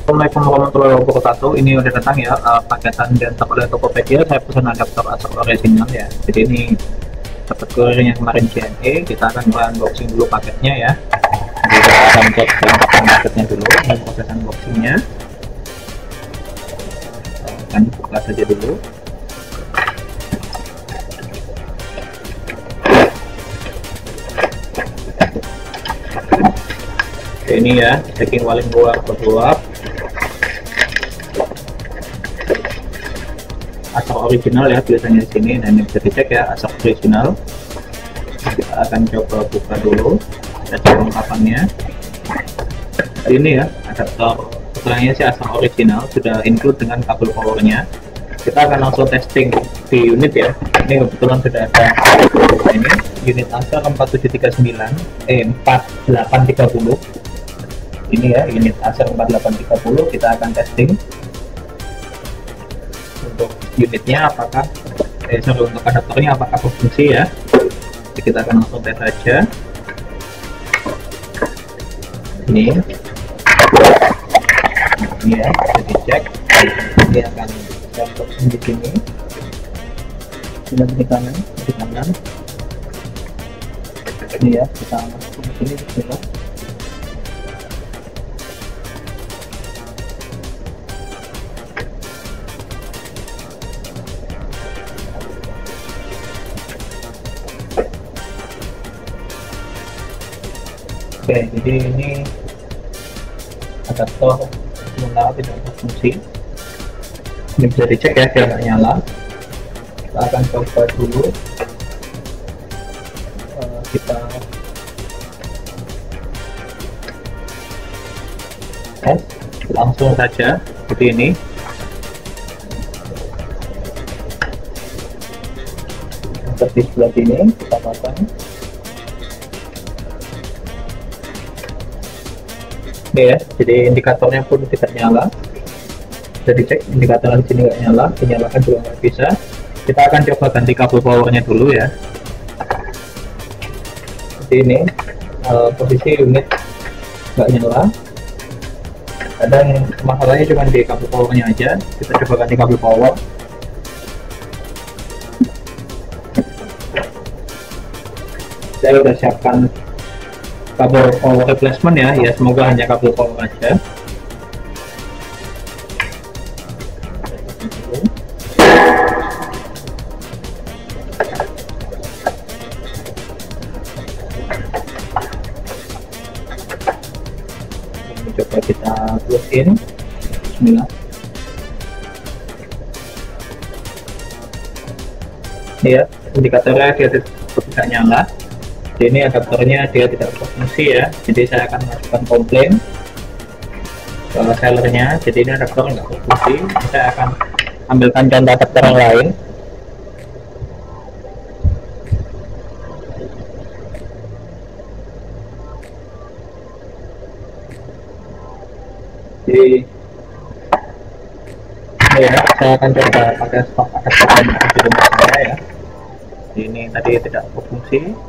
Assalamualaikum warahmatullahi wabarakatuh. Ini udah datang ya paketan diantar oleh Tokopedia. Saya pesan adaptor Acer original ya. Jadi ini dapat kurirnya kemarin JNE. Kita akan mulai unboxing dulu paketnya ya. Jadi kita akan cek kelengkapan paketnya dulu. Ini proses unboxingnya. Kita akan buka saja dulu. Oke, ini ya packing paling luar berdua. Acer original ya tulisannya di sini. Nah, ini bisa dicek ya, Acer original. Kita akan coba buka dulu dan kelengkapannya. Ini ya adaptor, keterangannya sih Acer original, sudah include dengan kabel powernya. Kita akan langsung testing di unit ya. Ini kebetulan sudah ada ini unit Acer 4830. Ini ya unit Acer 4830. Kita akan testing untuk unitnya apakah untuk adaptornya apakah berfungsi ya. Jadi kita akan langsung tes saja. Ini ya, bisa dicek. Ini akan saya unboxing di sini. Di kanan. Ini ya, kita masuk ke sini dulu. Oke, jadi ini adaptor sementara tidak berfungsi. Ini bisa dicek ya, dia nggak nyala. Kita akan coba dulu. Kita tes langsung saja seperti ini. Seperti sebelah sini kita pasang. Ini ya, jadi indikatornya pun tidak nyala. Bisa dicek indikator di sini nggak nyala, dinyalakan juga nggak bisa. Kita akan coba ganti kabel powernya dulu ya. Seperti ini, posisi unit nggak nyala. Kadang masalahnya cuma di kabel powernya aja. Kita coba ganti kabel power. Saya udah siapkan kabel power replacement ya, semoga hanya kabel power aja. Ini coba kita plug in. Bismillah. Ini ya, indikatornya dia tidak nyala. Ini adaptornya dia tidak berfungsi ya, jadi saya akan mengajukan komplain ke sellernya. Jadi ini adaptor nggak berfungsi. Saya akan ambilkan contoh adaptor yang lain. Jadi ini ya, saya akan coba pakai stok adaptor yang di rumah saya ya. Jadi ini tadi tidak berfungsi.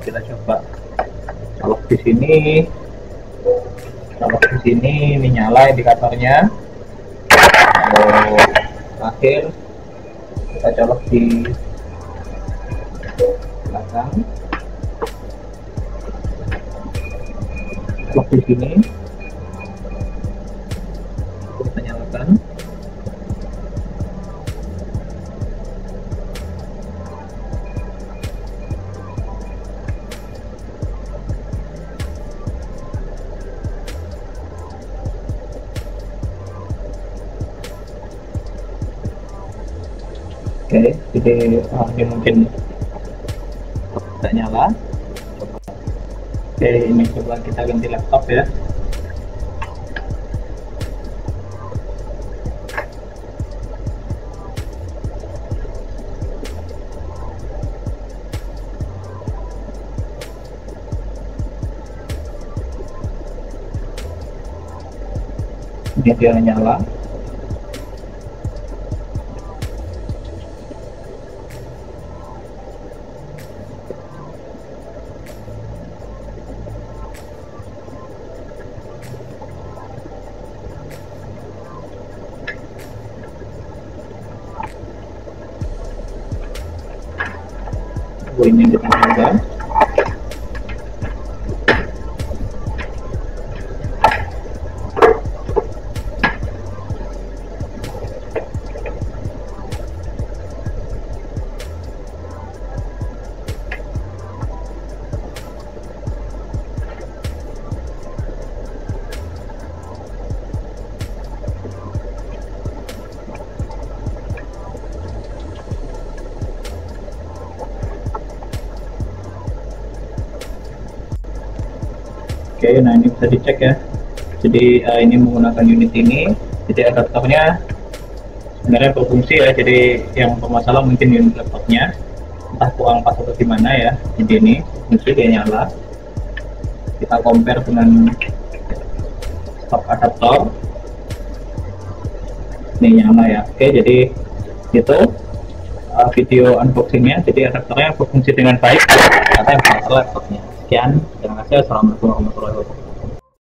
Kita coba colok di sini, ini nyala indikatornya. Lalu terakhir kita colok di belakang, colok di sini, kita nyalakan. Oke, jadi ini mungkin tidak nyala. Oke, ini coba kita ganti laptop ya. Ini dia nyala. poinnya kita coba. Oke, nah ini bisa dicek ya. Jadi ini menggunakan unit ini. Jadi adaptornya sebenarnya berfungsi ya. Jadi yang bermasalah mungkin unit laptopnya, entah kurang pas atau gimana ya. Jadi ini fungsi dia nyala. Kita compare dengan stok adaptor. Ini nyala ya. Oke, jadi itu video unboxingnya. Jadi adaptornya berfungsi dengan baik. Kata yang masalah laptopnya. Sekian, terima kasih. Assalamualaikum warahmatullahi wabarakatuh.